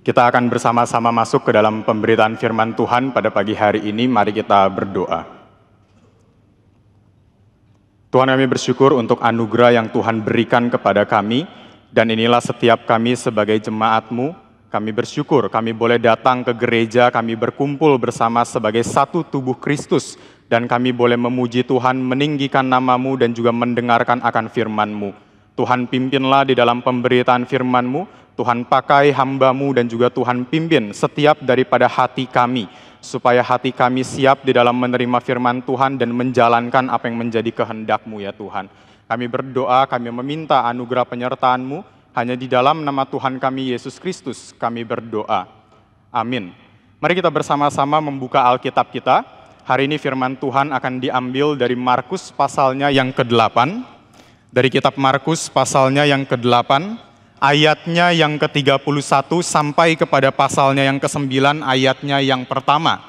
Kita akan bersama-sama masuk ke dalam pemberitaan firman Tuhan pada pagi hari ini. Mari kita berdoa. Tuhan, kami bersyukur untuk anugerah yang Tuhan berikan kepada kami, dan inilah setiap kami sebagai jemaat-Mu. Kami bersyukur kami boleh datang ke gereja, kami berkumpul bersama sebagai satu tubuh Kristus, dan kami boleh memuji Tuhan, meninggikan nama-Mu, dan juga mendengarkan akan firman-Mu. Tuhan, pimpinlah di dalam pemberitaan firman-Mu. Tuhan, pakai hamba-Mu dan juga Tuhan pimpin setiap daripada hati kami, supaya hati kami siap di dalam menerima firman Tuhan dan menjalankan apa yang menjadi kehendak-Mu ya Tuhan. Kami berdoa, kami meminta anugerah penyertaan-Mu, hanya di dalam nama Tuhan kami Yesus Kristus kami berdoa. Amin. Mari kita bersama-sama membuka Alkitab kita. Hari ini firman Tuhan akan diambil dari Markus pasalnya yang ke-8. Dari kitab Markus pasalnya yang ke-8. Ayatnya yang ke-31 sampai kepada pasalnya yang ke-9, ayatnya yang pertama.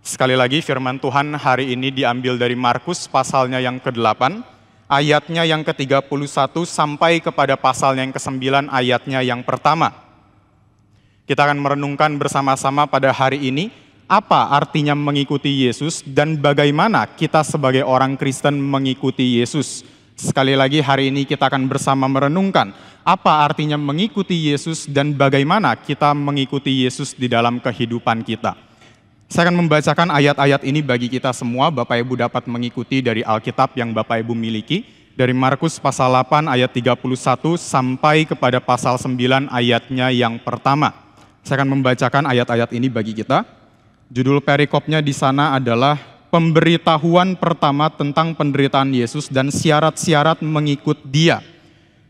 Sekali lagi firman Tuhan hari ini diambil dari Markus pasalnya yang ke-8, ayatnya yang ke-31 sampai kepada pasalnya yang ke-9, ayatnya yang pertama. Kita akan merenungkan bersama-sama pada hari ini, apa artinya mengikuti Yesus dan bagaimana kita sebagai orang Kristen mengikuti Yesus. Sekali lagi hari ini kita akan bersama merenungkan apa artinya mengikuti Yesus dan bagaimana kita mengikuti Yesus di dalam kehidupan kita. Saya akan membacakan ayat-ayat ini bagi kita semua, Bapak Ibu dapat mengikuti dari Alkitab yang Bapak Ibu miliki, dari Markus pasal 8 ayat 31 sampai kepada pasal 9 ayatnya yang pertama. Saya akan membacakan ayat-ayat ini bagi kita. Judul perikopnya di sana adalah pemberitahuan pertama tentang penderitaan Yesus dan syarat-syarat mengikut Dia.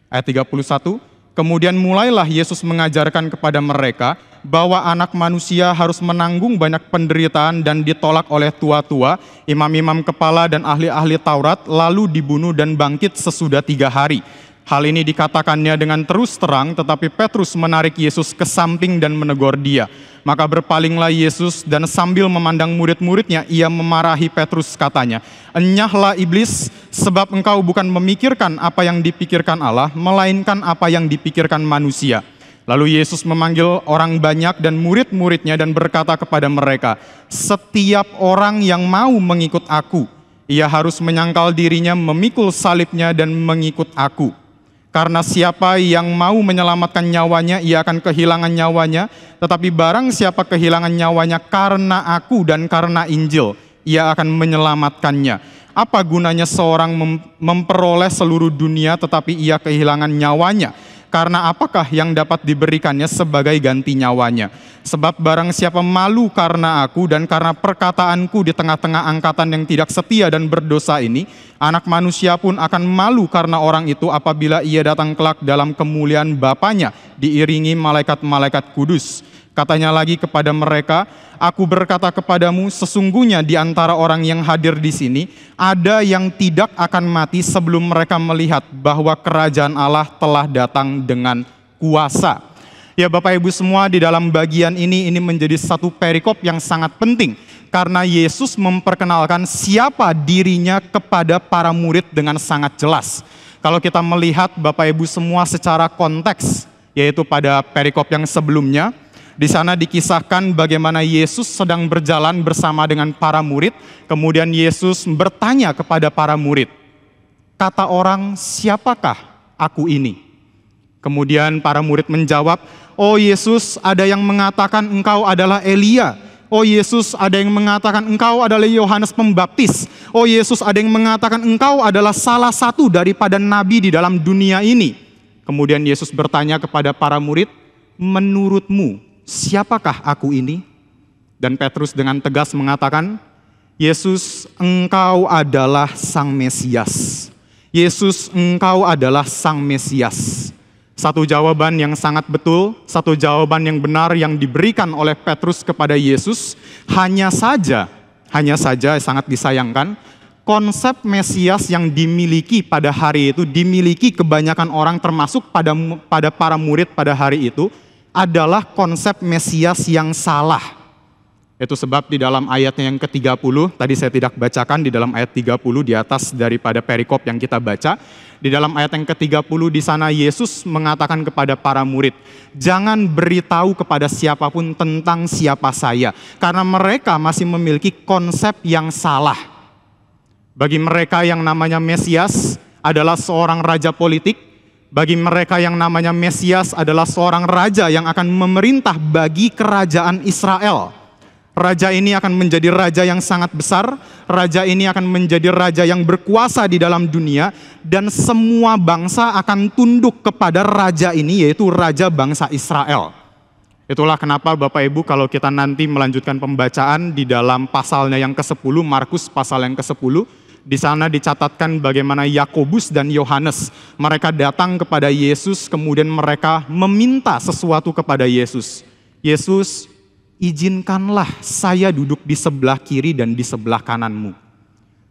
Ayat 31, kemudian mulailah Yesus mengajarkan kepada mereka bahwa anak manusia harus menanggung banyak penderitaan dan ditolak oleh tua-tua, imam-imam kepala dan ahli-ahli Taurat, lalu dibunuh dan bangkit sesudah 3 hari. Hal ini dikatakannya dengan terus terang, tetapi Petrus menarik Yesus ke samping dan menegur dia. Maka berpalinglah Yesus dan sambil memandang murid-muridnya, ia memarahi Petrus katanya, "Enyahlah iblis, sebab engkau bukan memikirkan apa yang dipikirkan Allah, melainkan apa yang dipikirkan manusia." Lalu Yesus memanggil orang banyak dan murid-muridnya dan berkata kepada mereka, "Setiap orang yang mau mengikut aku, ia harus menyangkal dirinya, memikul salibnya dan mengikut aku. Karena siapa yang mau menyelamatkan nyawanya, ia akan kehilangan nyawanya. Tetapi barang siapa kehilangan nyawanya karena aku dan karena Injil, ia akan menyelamatkannya. Apa gunanya seorang memperoleh seluruh dunia tetapi ia kehilangan nyawanya? Karena apakah yang dapat diberikannya sebagai ganti nyawanya? Sebab barang siapa malu karena aku dan karena perkataanku di tengah-tengah angkatan yang tidak setia dan berdosa ini, anak manusia pun akan malu karena orang itu apabila ia datang kelak dalam kemuliaan Bapanya diiringi malaikat-malaikat kudus." Katanya lagi kepada mereka, "Aku berkata kepadamu, sesungguhnya di antara orang yang hadir di sini, ada yang tidak akan mati sebelum mereka melihat bahwa kerajaan Allah telah datang dengan kuasa." Ya Bapak Ibu semua, di dalam bagian ini menjadi satu perikop yang sangat penting. Karena Yesus memperkenalkan siapa dirinya kepada para murid dengan sangat jelas. Kalau kita melihat Bapak Ibu semua secara konteks, yaitu pada perikop yang sebelumnya, di sana dikisahkan bagaimana Yesus sedang berjalan bersama dengan para murid, kemudian Yesus bertanya kepada para murid, "Kata orang, siapakah aku ini?" Kemudian para murid menjawab, "Oh Yesus, ada yang mengatakan engkau adalah Elia. Oh Yesus, ada yang mengatakan engkau adalah Yohanes Pembaptis. Oh Yesus, ada yang mengatakan engkau adalah salah satu daripada nabi di dalam dunia ini." Kemudian Yesus bertanya kepada para murid, "Menurutmu, siapakah aku ini?" Dan Petrus dengan tegas mengatakan, "Yesus, engkau adalah Sang Mesias. Yesus, engkau adalah Sang Mesias." Satu jawaban yang sangat betul, satu jawaban yang benar yang diberikan oleh Petrus kepada Yesus. Hanya saja sangat disayangkan, konsep Mesias yang dimiliki pada hari itu, dimiliki kebanyakan orang termasuk pada para murid pada hari itu, adalah konsep Mesias yang salah. Itu sebab di dalam ayatnya yang ke-30, tadi saya tidak bacakan di dalam ayat 30 di atas daripada perikop yang kita baca. Di dalam ayat yang ke-30 di sana Yesus mengatakan kepada para murid, jangan beritahu kepada siapapun tentang siapa saya, karena mereka masih memiliki konsep yang salah. Bagi mereka yang namanya Mesias adalah seorang raja politik, bagi mereka yang namanya Mesias adalah seorang raja yang akan memerintah bagi kerajaan Israel. Raja ini akan menjadi raja yang sangat besar, raja ini akan menjadi raja yang berkuasa di dalam dunia, dan semua bangsa akan tunduk kepada raja ini, yaitu raja bangsa Israel. Itulah kenapa Bapak Ibu kalau kita nanti melanjutkan pembacaan di dalam pasalnya yang ke-10, Markus pasal yang ke-10, di sana dicatatkan bagaimana Yakobus dan Yohanes, mereka datang kepada Yesus, kemudian mereka meminta sesuatu kepada Yesus. Yesus, izinkanlah saya duduk di sebelah kiri dan di sebelah kananmu.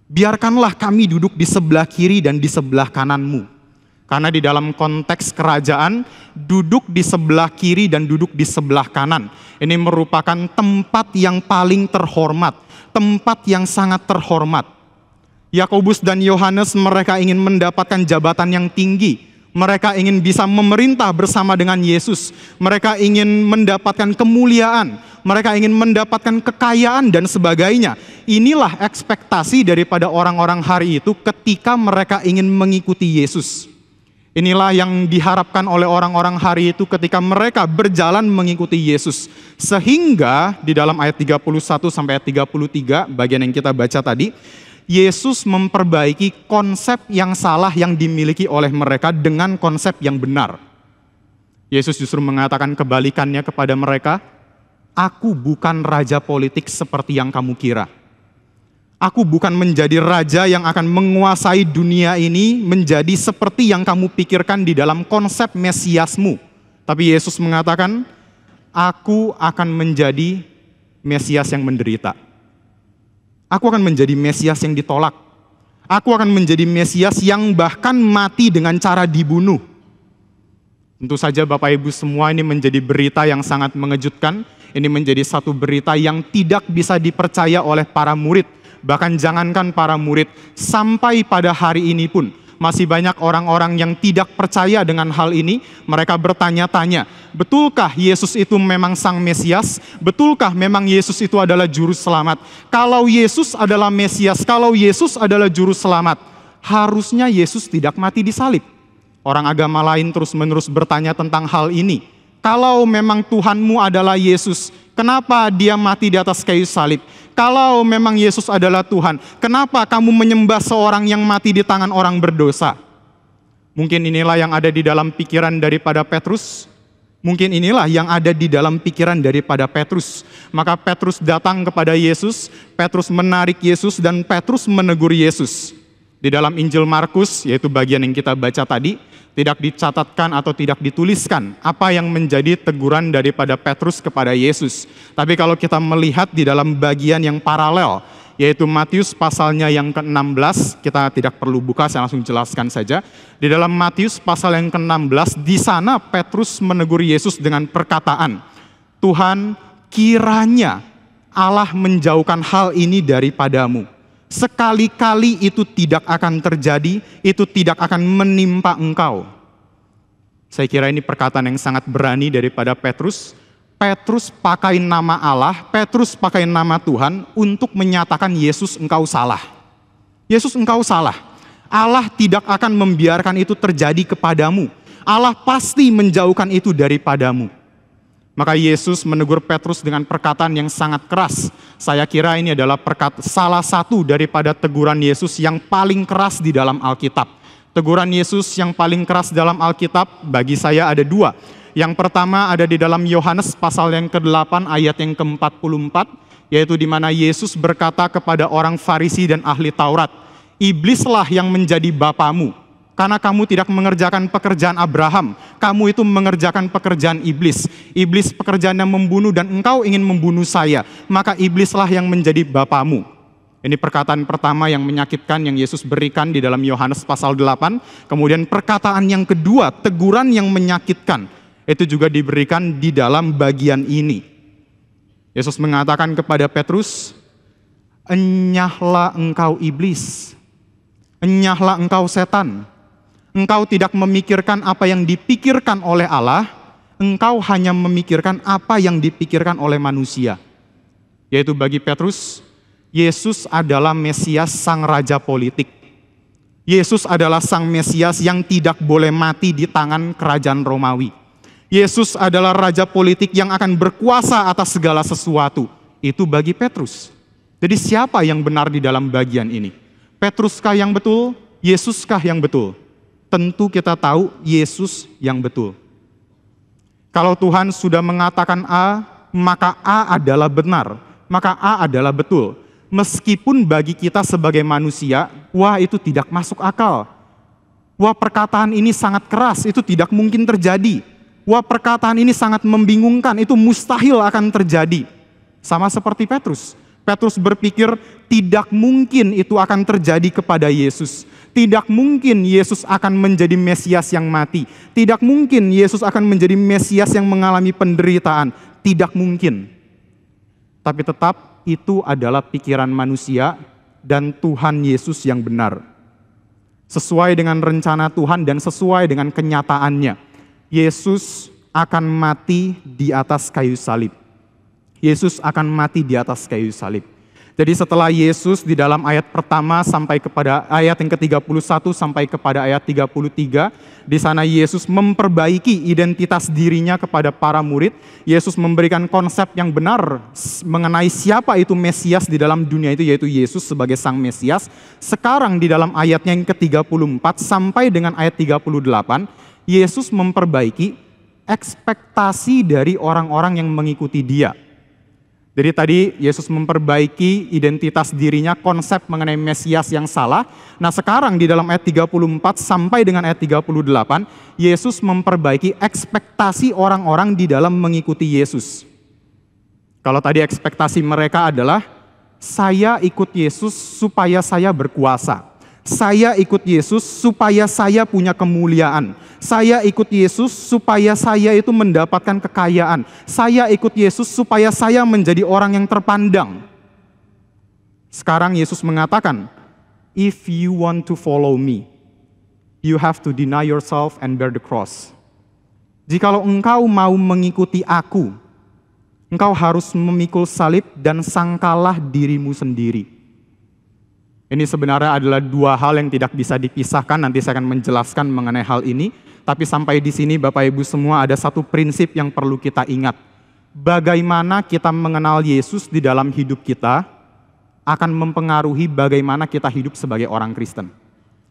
Biarkanlah kami duduk di sebelah kiri dan di sebelah kananmu. Karena di dalam konteks kerajaan, duduk di sebelah kiri dan duduk di sebelah kanan, ini merupakan tempat yang paling terhormat, tempat yang sangat terhormat. Yakobus dan Yohanes mereka ingin mendapatkan jabatan yang tinggi. Mereka ingin bisa memerintah bersama dengan Yesus. Mereka ingin mendapatkan kemuliaan. Mereka ingin mendapatkan kekayaan dan sebagainya. Inilah ekspektasi daripada orang-orang hari itu ketika mereka ingin mengikuti Yesus. Inilah yang diharapkan oleh orang-orang hari itu ketika mereka berjalan mengikuti Yesus. Sehingga di dalam ayat 31 sampai ayat 33, bagian yang kita baca tadi, Yesus memperbaiki konsep yang salah yang dimiliki oleh mereka dengan konsep yang benar. Yesus justru mengatakan kebalikannya kepada mereka, aku bukan raja politik seperti yang kamu kira. Aku bukan menjadi raja yang akan menguasai dunia ini menjadi seperti yang kamu pikirkan di dalam konsep Mesiasmu. Tapi Yesus mengatakan, aku akan menjadi Mesias yang menderita. Aku akan menjadi Mesias yang ditolak. Aku akan menjadi Mesias yang bahkan mati dengan cara dibunuh. Tentu saja Bapak Ibu semua ini menjadi berita yang sangat mengejutkan. Ini menjadi satu berita yang tidak bisa dipercaya oleh para murid. Bahkan jangankan para murid, sampai pada hari ini pun masih banyak orang-orang yang tidak percaya dengan hal ini. Mereka bertanya-tanya, betulkah Yesus itu memang Sang Mesias? Betulkah memang Yesus itu adalah Juru Selamat? Kalau Yesus adalah Mesias, kalau Yesus adalah Juru Selamat, harusnya Yesus tidak mati di salib. Orang agama lain terus-menerus bertanya tentang hal ini. Kalau memang Tuhanmu adalah Yesus, kenapa dia mati di atas kayu salib? Kalau memang Yesus adalah Tuhan, kenapa kamu menyembah seorang yang mati di tangan orang berdosa? Mungkin inilah yang ada di dalam pikiran daripada Petrus. Mungkin inilah yang ada di dalam pikiran daripada Petrus. Maka Petrus datang kepada Yesus, Petrus menarik Yesus, dan Petrus menegur Yesus. Di dalam Injil Markus, yaitu bagian yang kita baca tadi, tidak dicatatkan atau tidak dituliskan apa yang menjadi teguran daripada Petrus kepada Yesus. Tapi kalau kita melihat di dalam bagian yang paralel, yaitu Matius pasalnya yang ke-16, kita tidak perlu buka, saya langsung jelaskan saja. Di dalam Matius pasal yang ke-16, di sana Petrus menegur Yesus dengan perkataan, Tuhan, kiranya Allah menjauhkan hal ini daripadamu. Sekali-kali itu tidak akan terjadi, itu tidak akan menimpa engkau. Saya kira ini perkataan yang sangat berani daripada Petrus. Petrus pakai nama Allah, Petrus pakai nama Tuhan untuk menyatakan Yesus engkau salah. Yesus engkau salah. Allah tidak akan membiarkan itu terjadi kepadamu. Allah pasti menjauhkan itu daripadamu. Maka Yesus menegur Petrus dengan perkataan yang sangat keras. Saya kira ini adalah salah satu daripada teguran Yesus yang paling keras di dalam Alkitab. Teguran Yesus yang paling keras dalam Alkitab bagi saya ada dua. Yang pertama ada di dalam Yohanes pasal yang ke-8 ayat yang ke-44, yaitu di mana Yesus berkata kepada orang Farisi dan ahli Taurat, iblislah yang menjadi bapamu. Karena kamu tidak mengerjakan pekerjaan Abraham, kamu itu mengerjakan pekerjaan iblis. Iblis pekerjaannya membunuh dan engkau ingin membunuh saya, maka iblislah yang menjadi bapamu. Ini perkataan pertama yang menyakitkan yang Yesus berikan di dalam Yohanes pasal 8. Kemudian perkataan yang kedua, teguran yang menyakitkan, itu juga diberikan di dalam bagian ini. Yesus mengatakan kepada Petrus, "Enyahlah engkau iblis, enyahlah engkau setan. Engkau tidak memikirkan apa yang dipikirkan oleh Allah, engkau hanya memikirkan apa yang dipikirkan oleh manusia." Yaitu bagi Petrus, Yesus adalah Mesias sang raja politik. Yesus adalah sang Mesias yang tidak boleh mati di tangan kerajaan Romawi. Yesus adalah raja politik yang akan berkuasa atas segala sesuatu. Itu bagi Petrus. Jadi siapa yang benar di dalam bagian ini? Petruskah yang betul? Yesuskah yang betul? Tentu kita tahu Yesus yang betul. Kalau Tuhan sudah mengatakan A, maka A adalah benar. Maka A adalah betul. Meskipun bagi kita sebagai manusia, wah itu tidak masuk akal. Wah perkataan ini sangat keras, itu tidak mungkin terjadi. Wah perkataan ini sangat membingungkan, itu mustahil akan terjadi. Sama seperti Petrus. Petrus berpikir tidak mungkin itu akan terjadi kepada Yesus. Tidak mungkin Yesus akan menjadi Mesias yang mati. Tidak mungkin Yesus akan menjadi Mesias yang mengalami penderitaan. Tidak mungkin. Tapi tetap itu adalah pikiran manusia dan Tuhan Yesus yang benar. Sesuai dengan rencana Tuhan dan sesuai dengan kenyataannya. Yesus akan mati di atas kayu salib. Yesus akan mati di atas kayu salib. Jadi setelah Yesus di dalam ayat pertama sampai kepada ayat yang ke-31 sampai kepada ayat 33, di sana Yesus memperbaiki identitas dirinya kepada para murid. Yesus memberikan konsep yang benar mengenai siapa itu Mesias di dalam dunia itu, yaitu Yesus sebagai sang Mesias. Sekarang di dalam ayatnya yang ke-34 sampai dengan ayat 38, Yesus memperbaiki ekspektasi dari orang-orang yang mengikuti Dia. Jadi tadi Yesus memperbaiki identitas dirinya, konsep mengenai Mesias yang salah. Nah sekarang di dalam ayat 34 sampai dengan ayat 38, Yesus memperbaiki ekspektasi orang-orang di dalam mengikuti Yesus. Kalau tadi ekspektasi mereka adalah, saya ikut Yesus supaya saya berkuasa. Saya ikut Yesus supaya saya punya kemuliaan. Saya ikut Yesus supaya saya itu mendapatkan kekayaan. Saya ikut Yesus supaya saya menjadi orang yang terpandang. Sekarang Yesus mengatakan, if you want to follow me, you have to deny yourself and bear the cross. Jikalau engkau mau mengikuti aku, engkau harus memikul salib dan sangkalah dirimu sendiri. Ini sebenarnya adalah dua hal yang tidak bisa dipisahkan, nanti saya akan menjelaskan mengenai hal ini. Tapi sampai di sini Bapak Ibu semua ada satu prinsip yang perlu kita ingat. Bagaimana kita mengenal Yesus di dalam hidup kita akan mempengaruhi bagaimana kita hidup sebagai orang Kristen.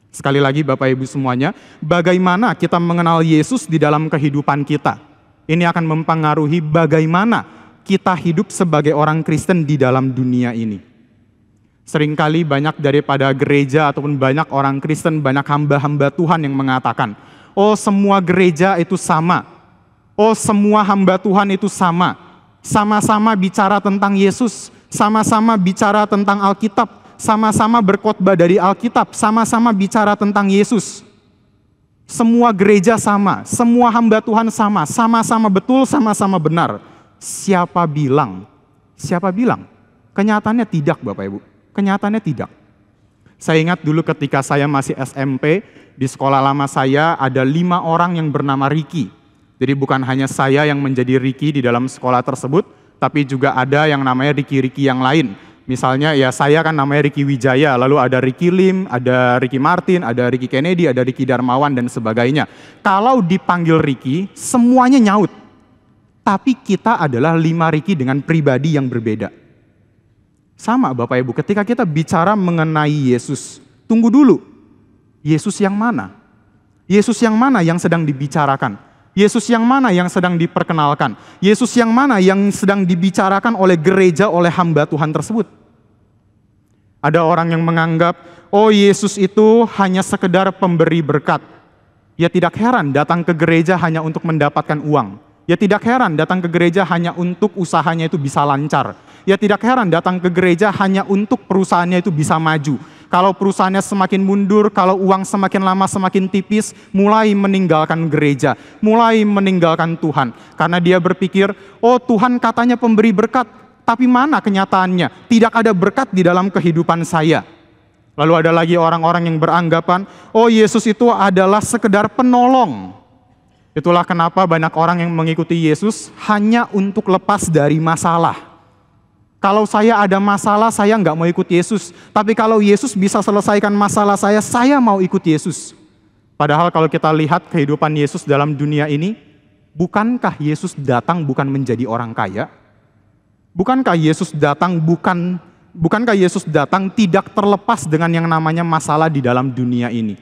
Sekali lagi Bapak Ibu semuanya, bagaimana kita mengenal Yesus di dalam kehidupan kita. Ini akan mempengaruhi bagaimana kita hidup sebagai orang Kristen di dalam dunia ini. Seringkali banyak daripada gereja ataupun banyak orang Kristen, banyak hamba-hamba Tuhan yang mengatakan, oh semua gereja itu sama, oh semua hamba Tuhan itu sama, sama-sama bicara tentang Yesus, sama-sama bicara tentang Alkitab, sama-sama berkhotbah dari Alkitab, sama-sama bicara tentang Yesus. Semua gereja sama, semua hamba Tuhan sama, sama-sama betul, sama-sama benar. Siapa bilang? Siapa bilang? Kenyataannya tidak Bapak Ibu. Kenyataannya tidak. Saya ingat dulu ketika saya masih SMP, di sekolah lama saya ada 5 orang yang bernama Ricky. Jadi bukan hanya saya yang menjadi Ricky di dalam sekolah tersebut, tapi juga ada yang namanya Ricky-Ricky yang lain. Misalnya ya saya kan namanya Ricky Wijaya, lalu ada Ricky Lim, ada Ricky Martin, ada Ricky Kennedy, ada Ricky Darmawan dan sebagainya. Kalau dipanggil Ricky, semuanya nyaut. Tapi kita adalah 5 Ricky dengan pribadi yang berbeda. Sama Bapak Ibu, ketika kita bicara mengenai Yesus, tunggu dulu. Yesus yang mana? Yesus yang mana yang sedang dibicarakan? Yesus yang mana yang sedang diperkenalkan? Yesus yang mana yang sedang dibicarakan oleh gereja, oleh hamba Tuhan tersebut? Ada orang yang menganggap, oh Yesus itu hanya sekedar pemberi berkat. Ya tidak heran datang ke gereja hanya untuk mendapatkan uang. Ya tidak heran datang ke gereja hanya untuk usahanya itu bisa lancar. Ya tidak heran datang ke gereja hanya untuk perusahaannya itu bisa maju. Kalau perusahaannya semakin mundur, kalau uang semakin lama semakin tipis, mulai meninggalkan gereja, mulai meninggalkan Tuhan. Karena dia berpikir, oh Tuhan katanya pemberi berkat, Tapi mana kenyataannya? Tidak ada berkat di dalam kehidupan saya. Lalu ada lagi orang-orang yang beranggapan, oh Yesus itu adalah sekedar penolong. Itulah kenapa banyak orang yang mengikuti Yesus hanya untuk lepas dari masalah. Kalau saya ada masalah, saya nggak mau ikut Yesus. Tapi kalau Yesus bisa selesaikan masalah saya mau ikut Yesus. Padahal kalau kita lihat kehidupan Yesus dalam dunia ini, bukankah Yesus datang bukan menjadi orang kaya? Bukankah Yesus datang tidak terlepas dengan yang namanya masalah di dalam dunia ini?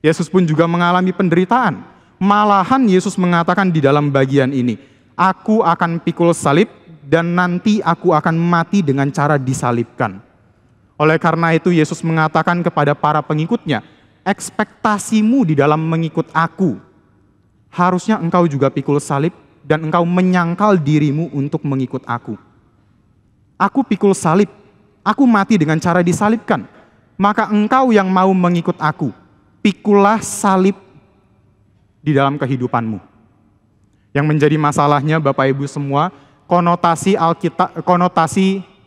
Yesus pun juga mengalami penderitaan. Malahan Yesus mengatakan di dalam bagian ini, aku akan pikul salib, dan nanti aku akan mati dengan cara disalibkan. Oleh karena itu Yesus mengatakan kepada para pengikutnya, ekspektasimu di dalam mengikut aku, harusnya engkau juga pikul salib dan engkau menyangkal dirimu untuk mengikut aku. Aku pikul salib, aku mati dengan cara disalibkan. Maka engkau yang mau mengikut aku, pikullah salib di dalam kehidupanmu. Yang menjadi masalahnya Bapak Ibu semua, konotasi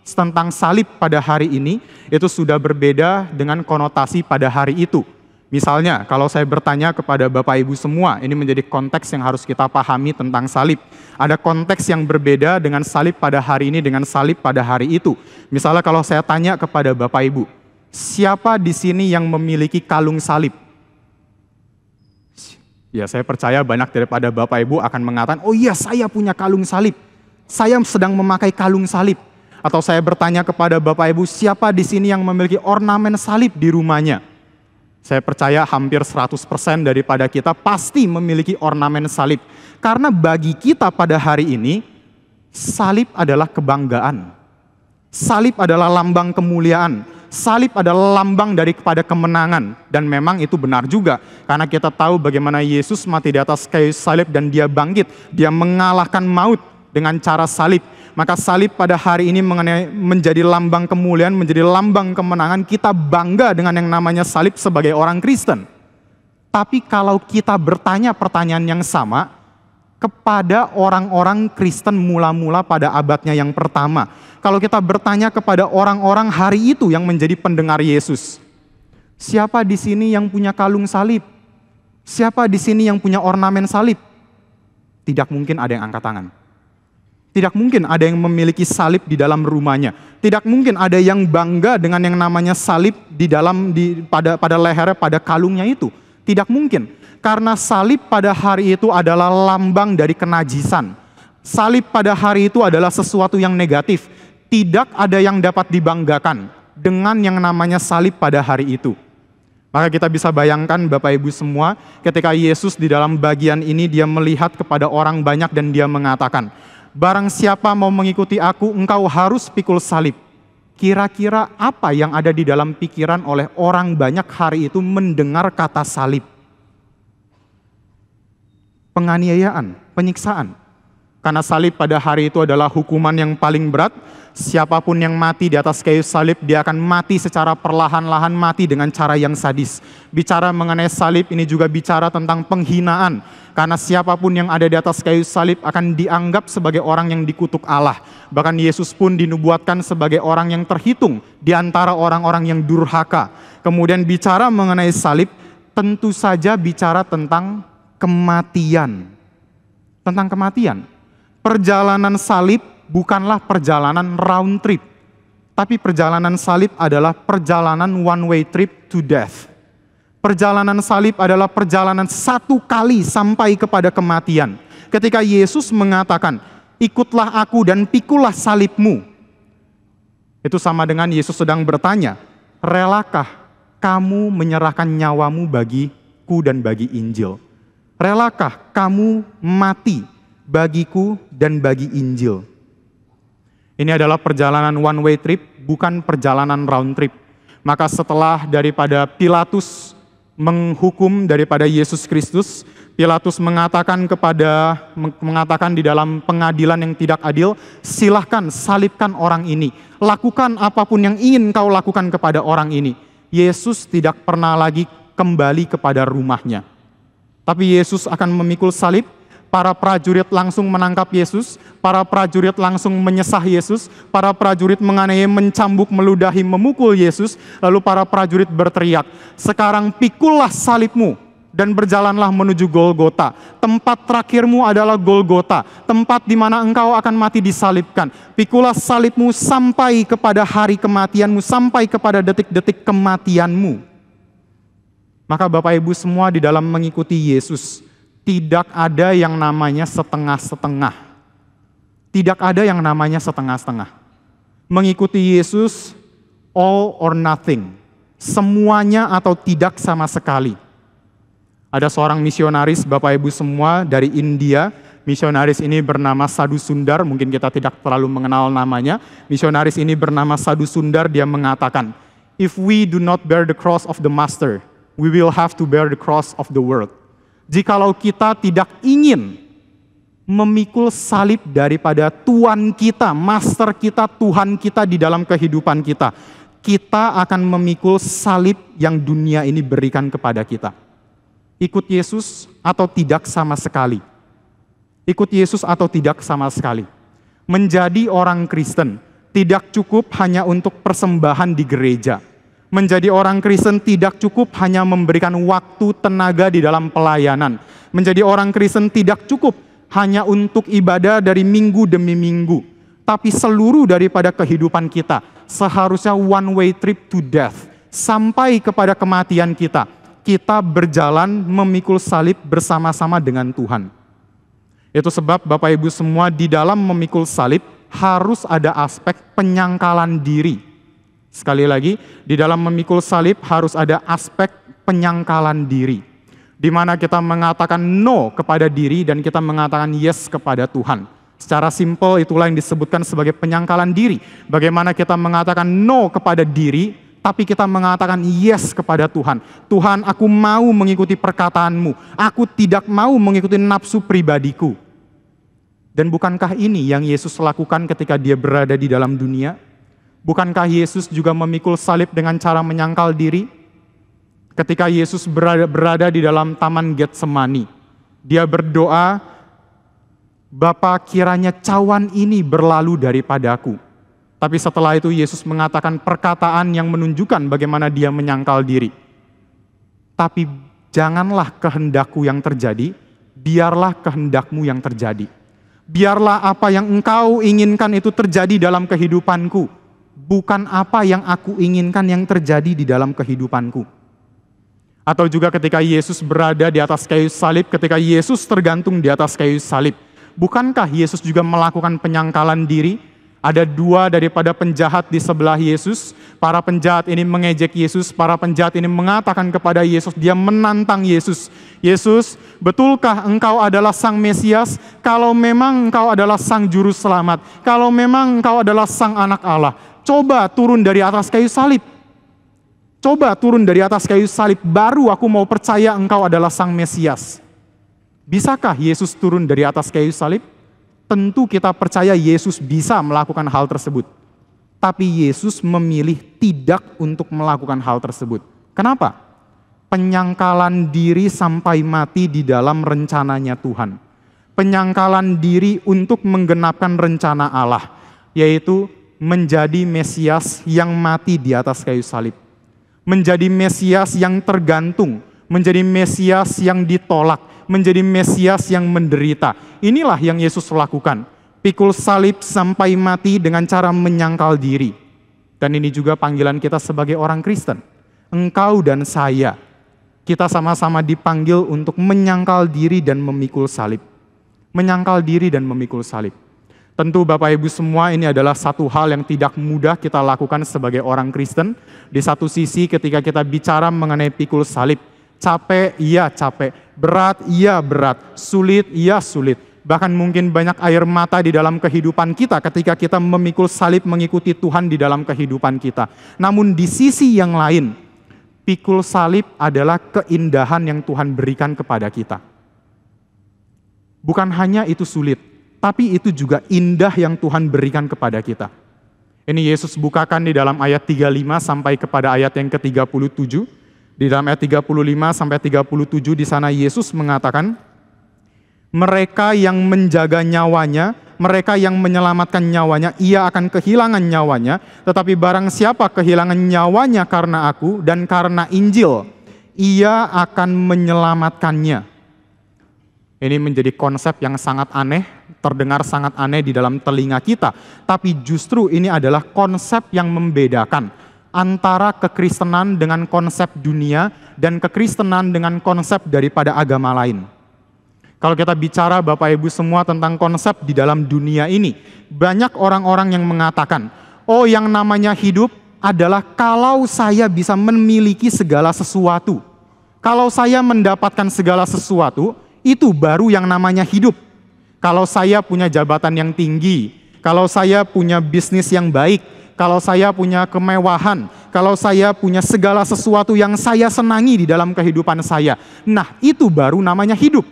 tentang salib pada hari ini itu sudah berbeda dengan konotasi pada hari itu. Misalnya, kalau saya bertanya kepada Bapak Ibu semua, ini menjadi konteks yang harus kita pahami tentang salib. Ada konteks yang berbeda dengan salib pada hari ini dengan salib pada hari itu. Misalnya kalau saya tanya kepada Bapak Ibu, siapa di sini yang memiliki kalung salib? Ya, saya percaya banyak daripada Bapak Ibu akan mengatakan, oh iya saya punya kalung salib. Saya sedang memakai kalung salib. Atau saya bertanya kepada Bapak Ibu, siapa di sini yang memiliki ornamen salib di rumahnya? Saya percaya hampir 100% daripada kita pasti memiliki ornamen salib. Karena bagi kita pada hari ini, salib adalah kebanggaan. Salib adalah lambang kemuliaan. Salib adalah lambang daripada kemenangan. Dan memang itu benar juga. Karena kita tahu bagaimana Yesus mati di atas kayu salib dan dia bangkit. Dia mengalahkan maut dengan cara salib. Maka salib pada hari ini menjadi lambang kemuliaan, menjadi lambang kemenangan. Kita bangga dengan yang namanya salib sebagai orang Kristen. Tapi kalau kita bertanya pertanyaan yang sama kepada orang-orang Kristen mula-mula pada abadnya yang pertama. Kalau kita bertanya kepada orang-orang hari itu yang menjadi pendengar Yesus. Siapa di sini yang punya kalung salib? Siapa di sini yang punya ornamen salib? Tidak mungkin ada yang angkat tangan. Tidak mungkin ada yang memiliki salib di dalam rumahnya. Tidak mungkin ada yang bangga dengan yang namanya salib pada lehernya, pada kalungnya itu. Tidak mungkin. Karena salib pada hari itu adalah lambang dari kenajisan. Salib pada hari itu adalah sesuatu yang negatif. Tidak ada yang dapat dibanggakan dengan yang namanya salib pada hari itu. Maka kita bisa bayangkan Bapak Ibu semua, ketika Yesus di dalam bagian ini dia melihat kepada orang banyak dan dia mengatakan, barang siapa mau mengikuti aku, engkau harus pikul salib. Kira-kira apa yang ada di dalam pikiran oleh orang banyak hari itu mendengar kata salib? Penganiayaan, penyiksaan. Karena salib pada hari itu adalah hukuman yang paling berat. Siapapun yang mati di atas kayu salib, dia akan mati secara perlahan-lahan, mati dengan cara yang sadis. Bicara mengenai salib ini juga bicara tentang penghinaan. Karena siapapun yang ada di atas kayu salib akan dianggap sebagai orang yang dikutuk Allah. Bahkan Yesus pun dinubuatkan sebagai orang yang terhitung di antara orang-orang yang durhaka. Kemudian bicara mengenai salib, tentu saja bicara tentang kematian. Tentang kematian. Perjalanan salib bukanlah perjalanan round trip. Tapi perjalanan salib adalah perjalanan one way trip to death. Perjalanan salib adalah perjalanan satu kali sampai kepada kematian. Ketika Yesus mengatakan, ikutlah aku dan pikullah salibmu. Itu sama dengan Yesus sedang bertanya, relakah kamu menyerahkan nyawamu bagiku dan bagi Injil? Relakah kamu mati bagiku dan bagi Injil? Ini adalah perjalanan one way trip, bukan perjalanan round trip. Maka setelah daripada Pilatus menghukum daripada Yesus Kristus, Pilatus mengatakan di dalam pengadilan yang tidak adil, silahkan salibkan orang ini, lakukan apapun yang ingin kau lakukan kepada orang ini. Yesus tidak pernah lagi kembali kepada rumahnya. Tapi Yesus akan memikul salib, Para prajurit langsung menangkap Yesus, para prajurit langsung menyesah Yesus, para prajurit menganiaya, mencambuk, meludahi, memukul Yesus, lalu para prajurit berteriak, "Sekarang pikullah salibmu dan berjalanlah menuju Golgota. Tempat terakhirmu adalah Golgota, tempat di mana engkau akan mati disalibkan. Pikullah salibmu sampai kepada hari kematianmu, sampai kepada detik-detik kematianmu." Maka Bapak Ibu semua, di dalam mengikuti Yesus, tidak ada yang namanya setengah-setengah. Tidak ada yang namanya setengah-setengah. Mengikuti Yesus, all or nothing. Semuanya atau tidak sama sekali. Ada seorang misionaris, Bapak Ibu semua, dari India. Misionaris ini bernama Sadhu Sundar, mungkin kita tidak terlalu mengenal namanya. Misionaris ini bernama Sadhu Sundar, dia mengatakan, "If we do not bear the cross of the Master, we will have to bear the cross of the world." Jikalau kita tidak ingin memikul salib daripada Tuhan kita, Master kita, Tuhan kita di dalam kehidupan kita, kita akan memikul salib yang dunia ini berikan kepada kita. Ikut Yesus atau tidak sama sekali. Ikut Yesus atau tidak sama sekali. Menjadi orang Kristen tidak cukup hanya untuk persembahan di gereja. Menjadi orang Kristen tidak cukup hanya memberikan waktu, tenaga di dalam pelayanan. Menjadi orang Kristen tidak cukup hanya untuk ibadah dari minggu demi minggu. Tapi seluruh daripada kehidupan kita seharusnya one way trip to death. Sampai kepada kematian kita, kita berjalan memikul salib bersama-sama dengan Tuhan. Itu sebab Bapak Ibu semua, di dalam memikul salib harus ada aspek penyangkalan diri. Sekali lagi, di dalam memikul salib harus ada aspek penyangkalan diri. Di mana kita mengatakan no kepada diri dan kita mengatakan yes kepada Tuhan. Secara simpel itulah yang disebutkan sebagai penyangkalan diri. Bagaimana kita mengatakan no kepada diri, tapi kita mengatakan yes kepada Tuhan. Tuhan, aku mau mengikuti perkataanmu. Aku tidak mau mengikuti nafsu pribadiku. Dan bukankah ini yang Yesus lakukan ketika dia berada di dalam dunia? Bukankah Yesus juga memikul salib dengan cara menyangkal diri? Ketika Yesus berada di dalam Taman Getsemani, dia berdoa, "Bapa, kiranya cawan ini berlalu daripadaku." Tapi setelah itu Yesus mengatakan perkataan yang menunjukkan bagaimana dia menyangkal diri. "Tapi janganlah kehendakku yang terjadi, biarlah kehendakmu yang terjadi." Biarlah apa yang engkau inginkan itu terjadi dalam kehidupanku, bukan apa yang aku inginkan yang terjadi di dalam kehidupanku. Atau juga ketika Yesus berada di atas kayu salib, ketika Yesus tergantung di atas kayu salib, bukankah Yesus juga melakukan penyangkalan diri? Ada dua daripada penjahat di sebelah Yesus. Para penjahat ini mengejek Yesus, para penjahat ini mengatakan kepada Yesus, dia menantang Yesus. "Yesus, betulkah engkau adalah Sang Mesias? Kalau memang engkau adalah Sang Juru Selamat, kalau memang engkau adalah Sang Anak Allah, coba turun dari atas kayu salib. Coba turun dari atas kayu salib, baru aku mau percaya engkau adalah Sang Mesias." Bisakah Yesus turun dari atas kayu salib? Tentu kita percaya Yesus bisa melakukan hal tersebut. Tapi Yesus memilih tidak untuk melakukan hal tersebut. Kenapa? Penyangkalan diri sampai mati di dalam rencananya Tuhan. Penyangkalan diri untuk menggenapkan rencana Allah, yaitu menjadi Mesias yang mati di atas kayu salib. Menjadi Mesias yang tergantung, menjadi Mesias yang ditolak, menjadi Mesias yang menderita. Inilah yang Yesus lakukan. Pikul salib sampai mati dengan cara menyangkal diri. Dan ini juga panggilan kita sebagai orang Kristen. Engkau dan saya, kita sama-sama dipanggil untuk menyangkal diri dan memikul salib. Menyangkal diri dan memikul salib. Tentu Bapak Ibu semua, ini adalah satu hal yang tidak mudah kita lakukan sebagai orang Kristen. Di satu sisi ketika kita bicara mengenai pikul salib, capek, iya capek. Berat, iya berat. Sulit, iya sulit. Bahkan mungkin banyak air mata di dalam kehidupan kita ketika kita memikul salib mengikuti Tuhan di dalam kehidupan kita. Namun di sisi yang lain, pikul salib adalah keindahan yang Tuhan berikan kepada kita. Bukan hanya itu sulit, tapi itu juga indah yang Tuhan berikan kepada kita. Ini Yesus bukakan di dalam ayat 35 sampai kepada ayat yang ke-37. Di dalam ayat 35 sampai 37 di sana Yesus mengatakan, Mereka yang menjaga nyawanya, mereka yang menyelamatkan nyawanya, ia akan kehilangan nyawanya. Tetapi barang siapa kehilangan nyawanya karena aku dan karena Injil, ia akan menyelamatkannya. Ini menjadi konsep yang sangat aneh, terdengar sangat aneh di dalam telinga kita. Tapi justru ini adalah konsep yang membedakan antara kekristenan dengan konsep dunia dan kekristenan dengan konsep daripada agama lain. Kalau kita bicara Bapak Ibu semua tentang konsep di dalam dunia ini, banyak orang-orang yang mengatakan, oh yang namanya hidup adalah kalau saya bisa memiliki segala sesuatu. Kalau saya mendapatkan segala sesuatu, itu baru yang namanya hidup. Kalau saya punya jabatan yang tinggi, kalau saya punya bisnis yang baik, kalau saya punya kemewahan, kalau saya punya segala sesuatu yang saya senangi di dalam kehidupan saya, nah itu baru namanya hidup.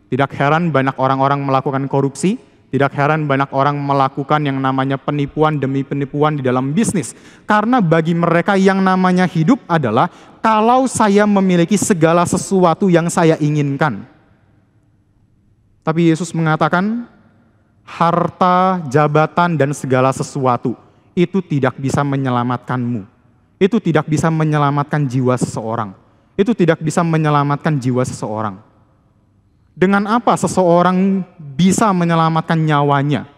Tidak heran banyak orang-orang melakukan korupsi, tidak heran banyak orang melakukan yang namanya penipuan demi penipuan di dalam bisnis. Karena bagi mereka yang namanya hidup adalah kalau saya memiliki segala sesuatu yang saya inginkan. Tapi Yesus mengatakan, harta, jabatan, dan segala sesuatu itu tidak bisa menyelamatkanmu. Itu tidak bisa menyelamatkan jiwa seseorang. Itu tidak bisa menyelamatkan jiwa seseorang. Dengan apa seseorang bisa menyelamatkan nyawanya?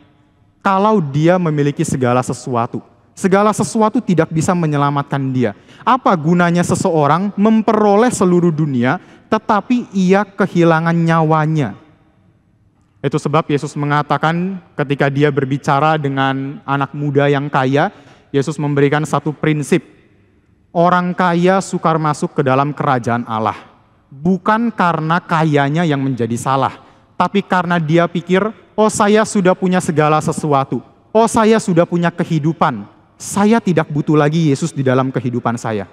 Kalau dia memiliki segala sesuatu. Segala sesuatu tidak bisa menyelamatkan dia. Apa gunanya seseorang memperoleh seluruh dunia, tetapi ia kehilangan nyawanya? Itu sebab Yesus mengatakan ketika dia berbicara dengan anak muda yang kaya, Yesus memberikan satu prinsip. Orang kaya sukar masuk ke dalam kerajaan Allah. Bukan karena kayanya yang menjadi salah, tapi karena dia pikir, oh saya sudah punya segala sesuatu. Oh saya sudah punya kehidupan. Saya tidak butuh lagi Yesus di dalam kehidupan saya.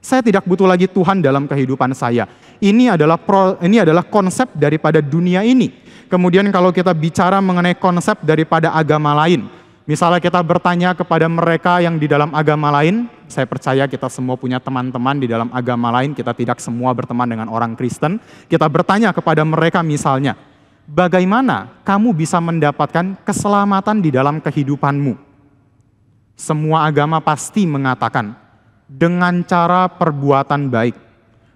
Saya tidak butuh lagi Tuhan dalam kehidupan saya. Ini adalah konsep daripada dunia ini. Kemudian kalau kita bicara mengenai konsep daripada agama lain, misalnya kita bertanya kepada mereka yang di dalam agama lain, saya percaya kita semua punya teman-teman di dalam agama lain, kita tidak semua berteman dengan orang Kristen. Kita bertanya kepada mereka misalnya, bagaimana kamu bisa mendapatkan keselamatan di dalam kehidupanmu? Semua agama pasti mengatakan, dengan cara perbuatan baik.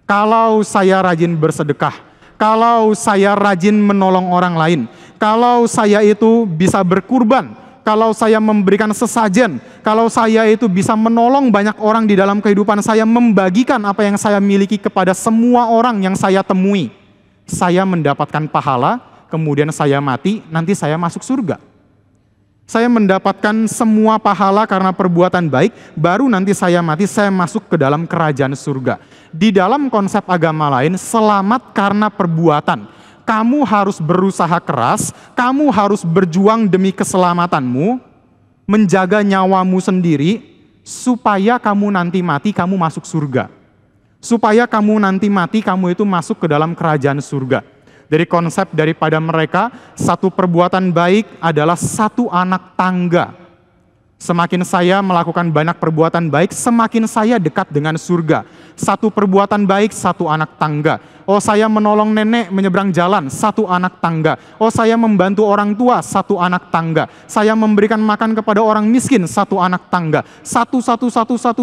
Kalau saya rajin bersedekah, kalau saya rajin menolong orang lain, kalau saya itu bisa berkurban, kalau saya memberikan sesajen, kalau saya itu bisa menolong banyak orang di dalam kehidupan saya, membagikan apa yang saya miliki kepada semua orang yang saya temui, saya mendapatkan pahala, kemudian saya mati, nanti saya masuk surga. Saya mendapatkan semua pahala karena perbuatan baik, baru nanti saya mati, saya masuk ke dalam kerajaan surga. Di dalam konsep agama lain, selamat karena perbuatan. Kamu harus berusaha keras, kamu harus berjuang demi keselamatanmu, menjaga nyawamu sendiri, supaya kamu nanti mati, kamu masuk surga. Supaya kamu nanti mati, kamu itu masuk ke dalam kerajaan surga. Dari konsep daripada mereka, satu perbuatan baik adalah satu anak tangga. Semakin saya melakukan banyak perbuatan baik, semakin saya dekat dengan surga. Satu perbuatan baik, satu anak tangga. Oh saya menolong nenek menyeberang jalan, satu anak tangga. Oh saya membantu orang tua, satu anak tangga. Saya memberikan makan kepada orang miskin, satu anak tangga. Satu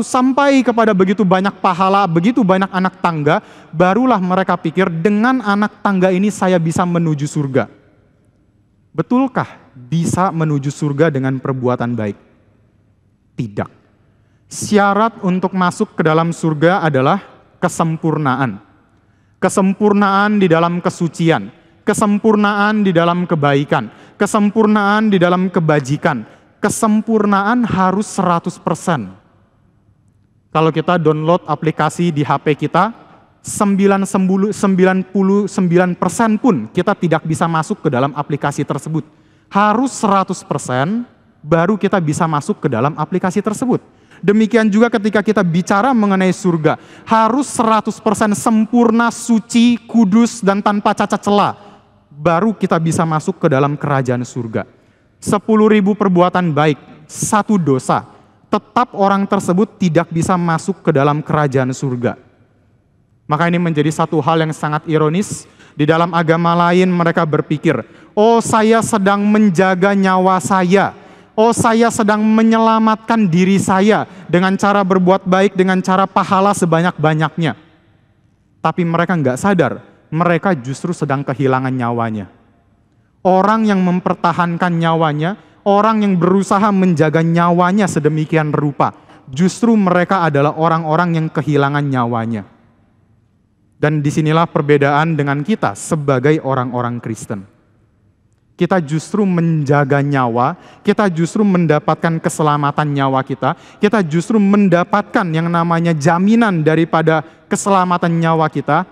sampai kepada begitu banyak pahala, begitu banyak anak tangga, barulah mereka pikir dengan anak tangga ini saya bisa menuju surga. Betulkah bisa menuju surga dengan perbuatan baik? Tidak. Syarat untuk masuk ke dalam surga adalah kesempurnaan. Kesempurnaan di dalam kesucian, kesempurnaan di dalam kebaikan, kesempurnaan di dalam kebajikan. Kesempurnaan harus 100%. Kalau kita download aplikasi di HP kita, 99% pun kita tidak bisa masuk ke dalam aplikasi tersebut. Harus 100% baru kita bisa masuk ke dalam aplikasi tersebut. Demikian juga ketika kita bicara mengenai surga, harus 100% sempurna, suci, kudus, dan tanpa cacat celah, baru kita bisa masuk ke dalam kerajaan surga. 10.000 perbuatan baik, satu dosa, tetap orang tersebut tidak bisa masuk ke dalam kerajaan surga. Maka ini menjadi satu hal yang sangat ironis, Di dalam agama lain mereka berpikir, oh saya sedang menjaga nyawa saya. Oh saya sedang menyelamatkan diri saya dengan cara berbuat baik, dengan cara pahala sebanyak-banyaknya. Tapi mereka nggak sadar, mereka justru sedang kehilangan nyawanya. Orang yang mempertahankan nyawanya, orang yang berusaha menjaga nyawanya sedemikian rupa, justru mereka adalah orang-orang yang kehilangan nyawanya. Dan disinilah perbedaan dengan kita sebagai orang-orang Kristen. Kita justru menjaga nyawa, kita justru mendapatkan keselamatan nyawa kita justru mendapatkan yang namanya jaminan daripada keselamatan nyawa kita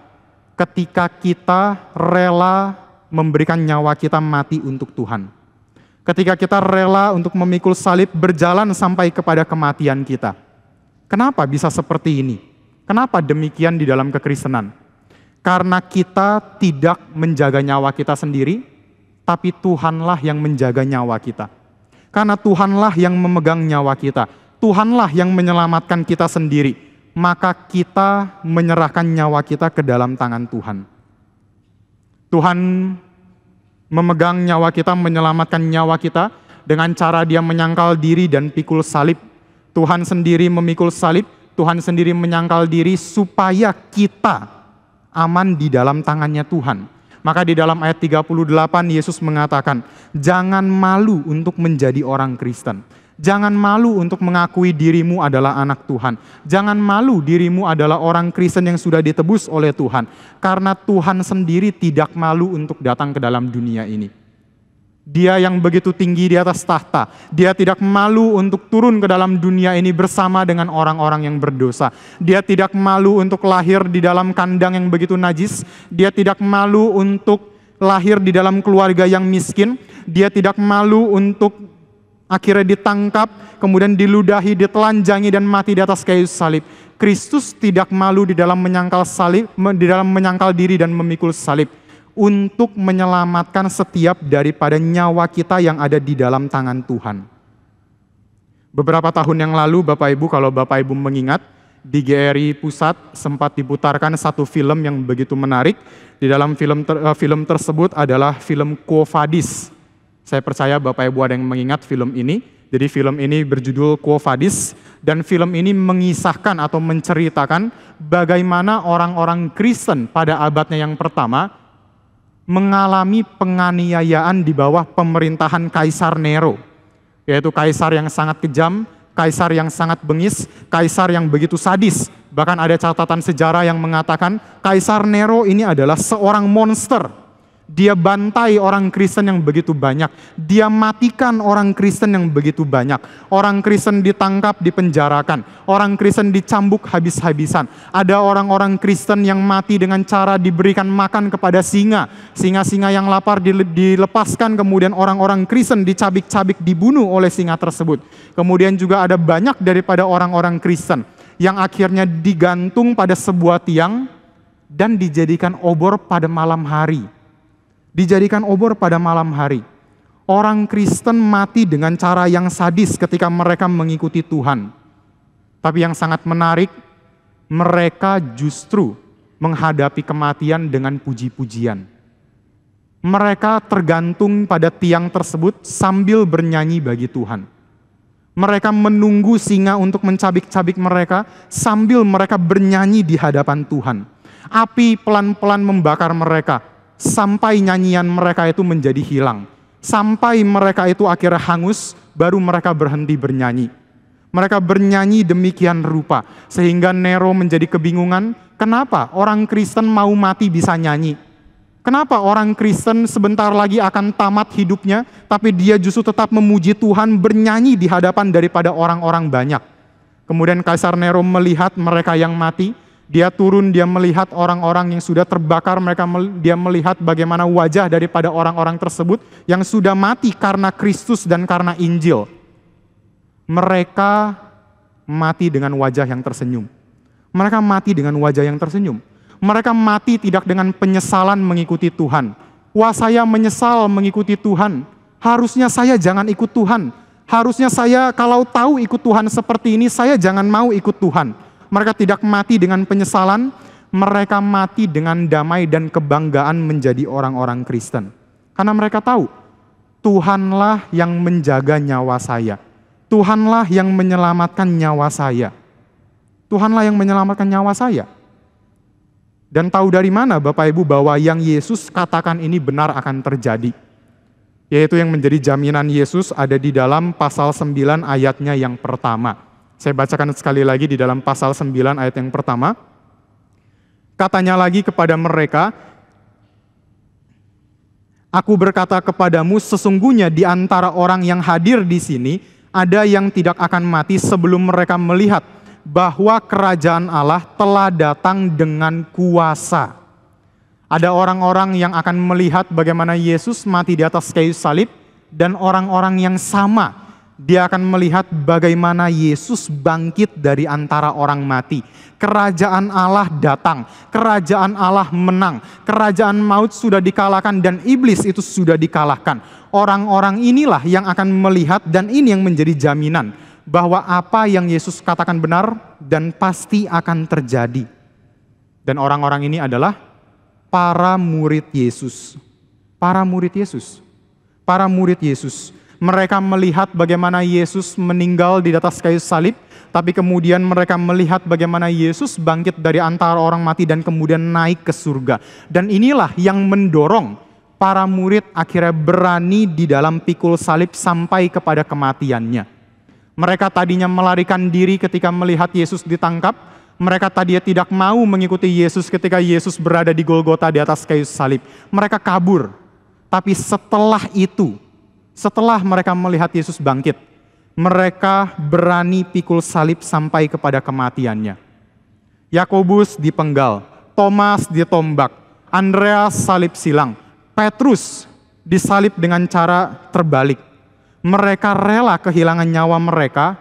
ketika kita rela memberikan nyawa kita mati untuk Tuhan. Ketika kita rela untuk memikul salib berjalan sampai kepada kematian kita. Kenapa bisa seperti ini? Kenapa demikian di dalam kekristenan? Karena kita tidak menjaga nyawa kita sendiri, tapi Tuhanlah yang menjaga nyawa kita. Karena Tuhanlah yang memegang nyawa kita. Tuhanlah yang menyelamatkan kita sendiri. Maka kita menyerahkan nyawa kita ke dalam tangan Tuhan. Tuhan memegang nyawa kita, menyelamatkan nyawa kita dengan cara Dia menyangkal diri dan pikul salib. Tuhan sendiri memikul salib, Tuhan sendiri menyangkal diri supaya kita aman di dalam tangannya Tuhan. Maka di dalam ayat 38 Yesus mengatakan, jangan malu untuk menjadi orang Kristen. Jangan malu untuk mengakui dirimu adalah anak Tuhan. Jangan malu dirimu adalah orang Kristen yang sudah ditebus oleh Tuhan. Karena Tuhan sendiri tidak malu untuk datang ke dalam dunia ini. Dia yang begitu tinggi di atas tahta, Dia tidak malu untuk turun ke dalam dunia ini bersama dengan orang-orang yang berdosa. Dia tidak malu untuk lahir di dalam kandang yang begitu najis. Dia tidak malu untuk lahir di dalam keluarga yang miskin. Dia tidak malu untuk akhirnya ditangkap, kemudian diludahi, ditelanjangi dan mati di atas kayu salib. Kristus tidak malu di dalam menyangkal salib, di dalam menyangkal diri dan memikul salib. Untuk menyelamatkan setiap daripada nyawa kita yang ada di dalam tangan Tuhan. Beberapa tahun yang lalu, Bapak Ibu, kalau Bapak Ibu mengingat, di GRI Pusat sempat diputarkan satu film yang begitu menarik. Di dalam film tersebut adalah film Quo Vadis. Saya percaya Bapak Ibu ada yang mengingat film ini. Jadi film ini berjudul Quo Vadis, dan film ini mengisahkan atau menceritakan bagaimana orang-orang Kristen pada abadnya yang pertama mengalami penganiayaan di bawah pemerintahan Kaisar Nero, yaitu kaisar yang sangat kejam, kaisar yang sangat bengis, kaisar yang begitu sadis. Bahkan ada catatan sejarah yang mengatakan Kaisar Nero ini adalah seorang monster. Dia bantai orang Kristen yang begitu banyak, dia matikan orang Kristen yang begitu banyak. Orang Kristen ditangkap, dipenjarakan, orang Kristen dicambuk habis-habisan. Ada orang-orang Kristen yang mati dengan cara diberikan makan kepada singa. Singa-singa yang lapar dilepaskan, kemudian orang-orang Kristen dicabik-cabik, dibunuh oleh singa tersebut. Kemudian juga ada banyak daripada orang-orang Kristen yang akhirnya digantung pada sebuah tiang dan dijadikan obor pada malam hari. Dijadikan obor pada malam hari. Orang Kristen mati dengan cara yang sadis ketika mereka mengikuti Tuhan. Tapi yang sangat menarik, mereka justru menghadapi kematian dengan puji-pujian. Mereka tergantung pada tiang tersebut sambil bernyanyi bagi Tuhan. Mereka menunggu singa untuk mencabik-cabik mereka sambil mereka bernyanyi di hadapan Tuhan. Api pelan-pelan membakar mereka sampai nyanyian mereka itu menjadi hilang. Sampai mereka itu akhirnya hangus, baru mereka berhenti bernyanyi. Mereka bernyanyi demikian rupa, sehingga Nero menjadi kebingungan, kenapa orang Kristen mau mati bisa nyanyi? Kenapa orang Kristen sebentar lagi akan tamat hidupnya, tapi dia justru tetap memuji Tuhan, bernyanyi di hadapan daripada orang-orang banyak. Kemudian Kaisar Nero melihat mereka yang mati, dia turun, dia melihat orang-orang yang sudah terbakar, dia melihat bagaimana wajah daripada orang-orang tersebut yang sudah mati karena Kristus dan karena Injil. Mereka mati dengan wajah yang tersenyum. Mereka mati dengan wajah yang tersenyum. Mereka mati tidak dengan penyesalan mengikuti Tuhan. Wah, saya menyesal mengikuti Tuhan. Harusnya saya jangan ikut Tuhan. Harusnya saya kalau tahu ikut Tuhan seperti ini, saya jangan mau ikut Tuhan. Mereka tidak mati dengan penyesalan, Mereka mati dengan damai dan kebanggaan menjadi orang-orang Kristen. Karena mereka tahu, Tuhanlah yang menjaga nyawa saya. Tuhanlah yang menyelamatkan nyawa saya. Tuhanlah yang menyelamatkan nyawa saya. Dan tahu dari mana Bapak Ibu bahwa yang Yesus katakan ini benar akan terjadi? Yaitu yang menjadi jaminan Yesus ada di dalam pasal 9 ayatnya yang pertama. Saya bacakan sekali lagi di dalam pasal 9 ayat yang pertama. Katanya lagi kepada mereka, "Aku berkata kepadamu, sesungguhnya di antara orang yang hadir di sini, ada yang tidak akan mati sebelum mereka melihat bahwa kerajaan Allah telah datang dengan kuasa." Ada orang-orang yang akan melihat bagaimana Yesus mati di atas kayu salib, dan orang-orang yang sama, dia akan melihat bagaimana Yesus bangkit dari antara orang mati. Kerajaan Allah datang, kerajaan Allah menang, kerajaan maut sudah dikalahkan dan iblis itu sudah dikalahkan. Orang-orang inilah yang akan melihat, dan ini yang menjadi jaminan bahwa apa yang Yesus katakan benar dan pasti akan terjadi. Dan orang-orang ini adalah para murid Yesus. Para murid Yesus. Para murid Yesus. Mereka melihat bagaimana Yesus meninggal di atas kayu salib, tapi kemudian mereka melihat bagaimana Yesus bangkit dari antara orang mati dan kemudian naik ke surga. Dan inilah yang mendorong para murid akhirnya berani di dalam pikul salib sampai kepada kematiannya. Mereka tadinya melarikan diri ketika melihat Yesus ditangkap. Mereka tadinya tidak mau mengikuti Yesus ketika Yesus berada di Golgota di atas kayu salib. Mereka kabur. Tapi setelah itu, setelah mereka melihat Yesus bangkit, mereka berani pikul salib sampai kepada kematiannya. Yakobus dipenggal, Thomas ditombak, Andreas salib silang, Petrus disalib dengan cara terbalik. Mereka rela kehilangan nyawa mereka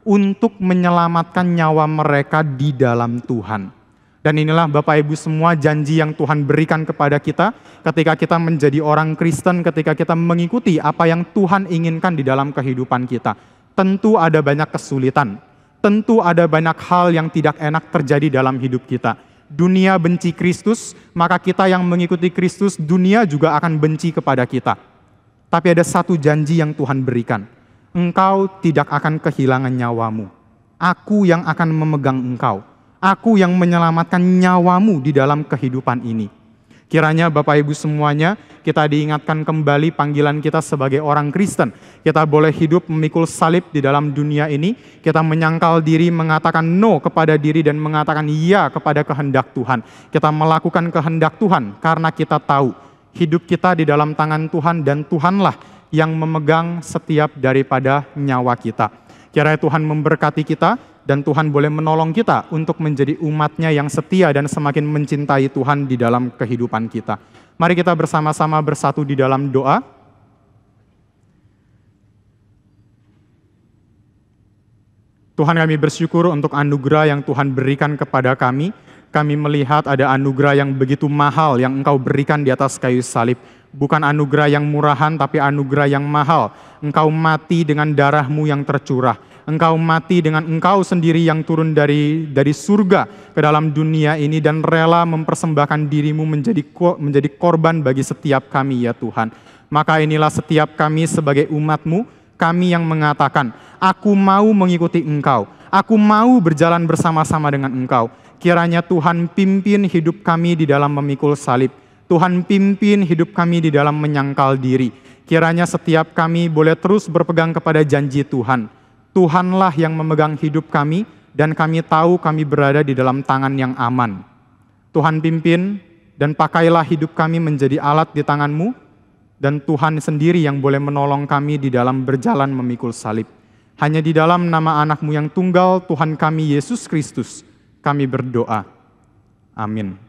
untuk menyelamatkan nyawa mereka di dalam Tuhan. Dan inilah Bapak Ibu semua janji yang Tuhan berikan kepada kita ketika kita menjadi orang Kristen, ketika kita mengikuti apa yang Tuhan inginkan di dalam kehidupan kita. Tentu ada banyak kesulitan, tentu ada banyak hal yang tidak enak terjadi dalam hidup kita. Dunia benci Kristus, maka kita yang mengikuti Kristus, dunia juga akan benci kepada kita. Tapi ada satu janji yang Tuhan berikan. Engkau tidak akan kehilangan nyawamu. Aku yang akan memegang engkau. Aku yang menyelamatkan nyawamu di dalam kehidupan ini. Kiranya Bapak Ibu semuanya, kita diingatkan kembali panggilan kita sebagai orang Kristen. Kita boleh hidup memikul salib di dalam dunia ini. Kita menyangkal diri, mengatakan no kepada diri dan mengatakan ya kepada kehendak Tuhan. Kita melakukan kehendak Tuhan karena kita tahu hidup kita di dalam tangan Tuhan dan Tuhanlah yang memegang setiap daripada nyawa kita. Kiranya Tuhan memberkati kita dan Tuhan boleh menolong kita untuk menjadi umat-Nya yang setia dan semakin mencintai Tuhan di dalam kehidupan kita. Mari kita bersama-sama bersatu di dalam doa. Tuhan, kami bersyukur untuk anugerah yang Tuhan berikan kepada kami. Kami melihat ada anugerah yang begitu mahal yang Engkau berikan di atas kayu salib. Bukan anugerah yang murahan, tapi anugerah yang mahal. Engkau mati dengan darah-Mu yang tercurah. Engkau mati dengan Engkau sendiri yang turun dari surga ke dalam dunia ini dan rela mempersembahkan diri-Mu menjadi korban bagi setiap kami, ya Tuhan. Maka inilah setiap kami sebagai umat-Mu, kami yang mengatakan, aku mau mengikuti Engkau. Aku mau berjalan bersama-sama dengan Engkau. Kiranya Tuhan pimpin hidup kami di dalam memikul salib. Tuhan pimpin hidup kami di dalam menyangkal diri. Kiranya setiap kami boleh terus berpegang kepada janji Tuhan. Tuhanlah yang memegang hidup kami dan kami tahu kami berada di dalam tangan yang aman. Tuhan pimpin dan pakailah hidup kami menjadi alat di tangan-Mu dan Tuhan sendiri yang boleh menolong kami di dalam berjalan memikul salib. Hanya di dalam nama anak-Mu yang tunggal, Tuhan kami Yesus Kristus, kami berdoa. Amin.